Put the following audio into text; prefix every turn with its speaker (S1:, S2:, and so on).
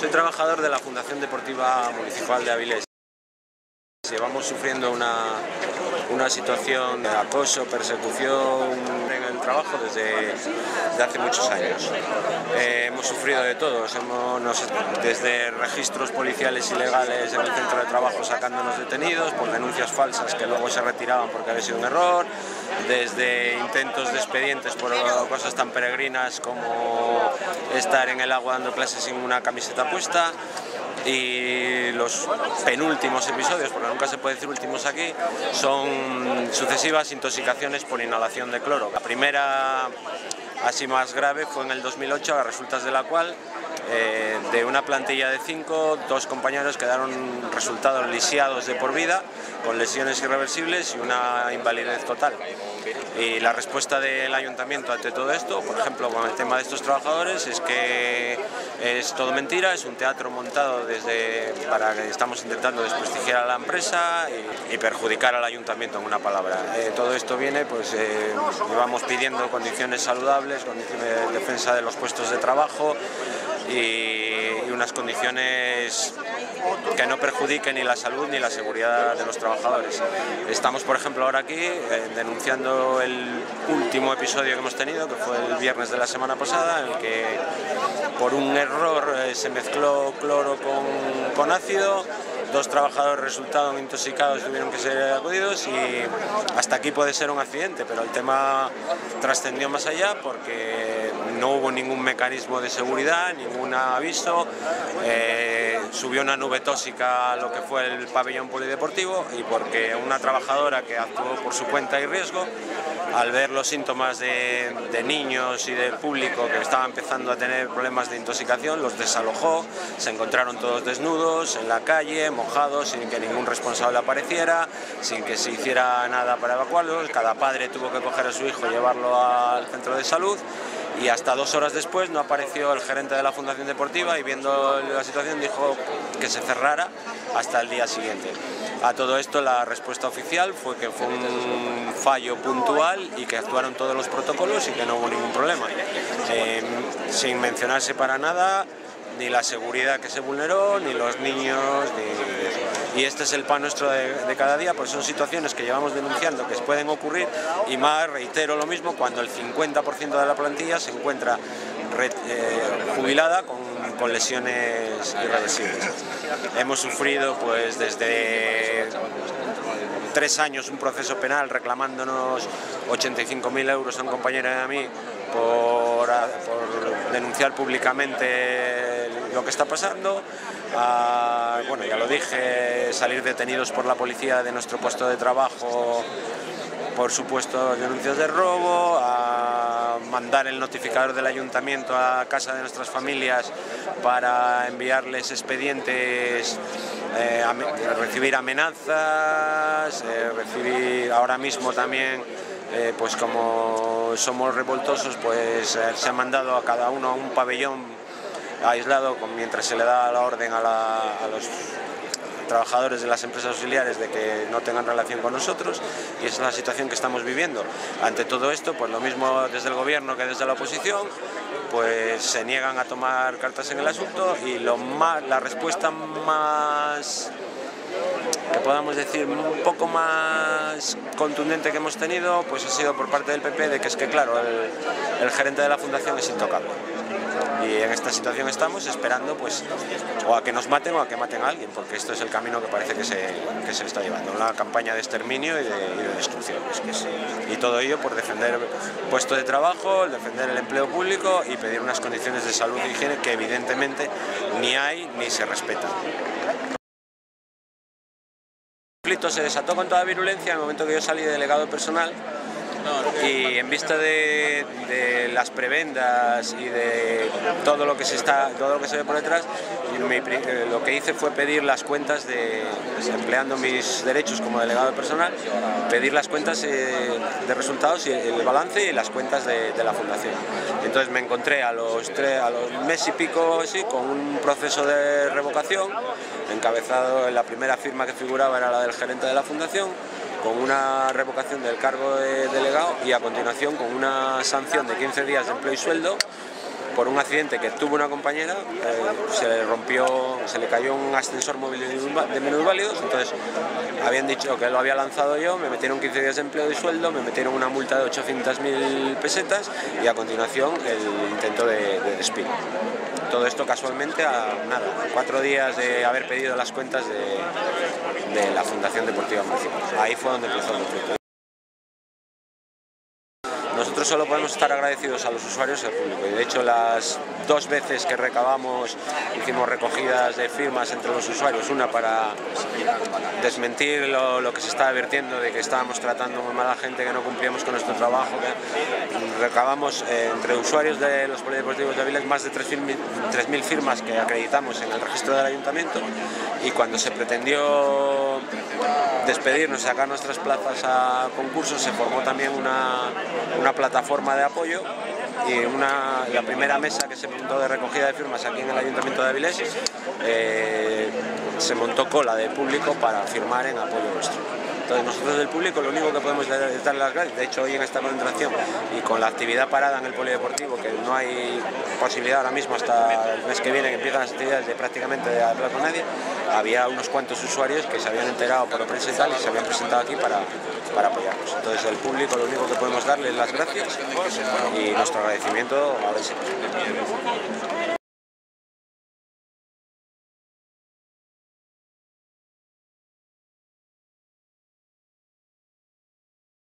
S1: Soy trabajador de la Fundación Deportiva Municipal de Avilés. Llevamos sufriendo una situación de acoso, persecución en el trabajo desde hace muchos años. Hemos sufrido de todo, desde registros policiales ilegales en el centro de trabajo sacándonos detenidos por denuncias falsas que luego se retiraban porque había sido un error, desde intentos de expedientes por cosas tan peregrinas como estar en el agua dando clases sin una camiseta puesta. Y los penúltimos episodios, porque nunca se puede decir últimos aquí, son sucesivas intoxicaciones por inhalación de cloro. La primera, así más grave, fue en el 2008, a resultas de la cual de una plantilla de 5, 2 compañeros quedaron resultados lisiados de por vida, con lesiones irreversibles y una invalidez total. Y la respuesta del ayuntamiento ante todo esto, por ejemplo, con el tema de estos trabajadores, es que es todo mentira, es un teatro montado para que estamos intentando desprestigiar a la empresa y perjudicar al ayuntamiento, en una palabra. Todo esto viene, pues vamos pidiendo condiciones saludables, condiciones de defensa de los puestos de trabajo y unas condiciones que no perjudiquen ni la salud ni la seguridad de los trabajadores. Estamos, por ejemplo, ahora aquí denunciando el último episodio que hemos tenido, que fue el viernes de la semana pasada, en el que por un error se mezcló cloro con ácido. 2 trabajadores resultaron intoxicados y tuvieron que ser acudidos, y hasta aquí puede ser un accidente, pero el tema trascendió más allá porque no hubo ningún mecanismo de seguridad, ningún aviso, subió una nube tóxica a lo que fue el pabellón polideportivo, y porque una trabajadora que actuó por su cuenta y riesgo, al ver los síntomas de niños y del público que estaba empezando a tener problemas de intoxicación, los desalojó, se encontraron todos desnudos en la calle, mojados, sin que ningún responsable apareciera, sin que se hiciera nada para evacuarlos. Cada padre tuvo que coger a su hijo y llevarlo al centro de salud, y hasta 2 horas después no apareció el gerente de la Fundación Deportiva, y viendo la situación dijo que se cerrara hasta el día siguiente. A todo esto la respuesta oficial fue que fue un fallo puntual y que actuaron todos los protocolos y que no hubo ningún problema, sin mencionarse para nada ni la seguridad que se vulneró, ni los niños, y este es el pan nuestro de cada día, pues son situaciones que llevamos denunciando que pueden ocurrir, y más, reitero lo mismo, cuando el 50% de la plantilla se encuentra jubilada con lesiones irreversibles. Hemos sufrido pues desde 3 años un proceso penal reclamándonos 85.000 euros a un compañero y a mí por denunciar públicamente lo que está pasando. Bueno, ya lo dije, salir detenidos por la policía de nuestro puesto de trabajo por supuestos denuncias de robo, a mandar el notificador del ayuntamiento a casa de nuestras familias para enviarles expedientes, recibir amenazas, recibir ahora mismo también, pues como somos revoltosos, pues se ha mandado a cada uno a un pabellón aislado mientras se le da la orden a los trabajadores de las empresas auxiliares de que no tengan relación con nosotros, y esa es la situación que estamos viviendo. Ante todo esto, pues lo mismo desde el gobierno que desde la oposición, pues se niegan a tomar cartas en el asunto, y la respuesta más, que podamos decir, un poco más contundente que hemos tenido, pues ha sido por parte del PP, de que es que claro, el gerente de la fundación es intocable. Y en esta situación estamos esperando pues o a que nos maten o a que maten a alguien, porque esto es el camino que parece que se está llevando, una campaña de exterminio y de destrucción. Y todo ello por defender puestos de trabajo, defender el empleo público y pedir unas condiciones de salud e higiene que evidentemente ni hay ni se respetan. El conflicto se desató con toda virulencia en el momento que yo salí de delegado personal, y en vista de las prebendas y de todo lo que se ve por detrás, lo que hice fue pedir las cuentas empleando mis derechos como delegado personal, pedir las cuentas de resultados y el balance y las cuentas de la fundación. Entonces me encontré a los mes y pico así, con un proceso de revocación encabezado. En la primera firma que figuraba era la del gerente de la fundación, con una revocación del cargo de delegado, y a continuación con una sanción de 15 días de empleo y sueldo por un accidente que tuvo una compañera, se le cayó un ascensor móvil de minusválidos, entonces habían dicho que lo había lanzado yo, me metieron 15 días de empleo y sueldo, me metieron una multa de 800.000 pesetas y a continuación el intento de despido. Todo esto casualmente a 4 días de haber pedido las cuentas de la Fundación Deportiva Municipal. Ahí fue donde empezó el conflicto. Nosotros solo podemos estar agradecidos a los usuarios y al público, y de hecho las 2 veces que recabamos hicimos recogidas de firmas entre los usuarios, una para desmentir lo que se estaba vertiendo de que estábamos tratando muy mal a gente, que no cumplíamos con nuestro trabajo. Recabamos entre usuarios de los polideportivos de Avilés más de 3.000 firmas que acreditamos en el registro del ayuntamiento, y cuando se pretendió despedirnos, sacar nuestras plazas a concursos, se formó también una plataforma de apoyo, y la primera mesa que se montó de recogida de firmas aquí en el Ayuntamiento de Avilés, se montó cola de público para firmar en apoyo nuestro. Entonces nosotros del público lo único que podemos es darle las gracias. De hecho, hoy en esta concentración y con la actividad parada en el polideportivo, que no hay posibilidad ahora mismo hasta el mes que viene que empiezan las actividades de prácticamente de hablar con nadie, había unos cuantos usuarios que se habían enterado por la prensa y tal y se habían presentado aquí para apoyarnos. Entonces el público lo único que podemos darle es las gracias y nuestro agradecimiento a ver si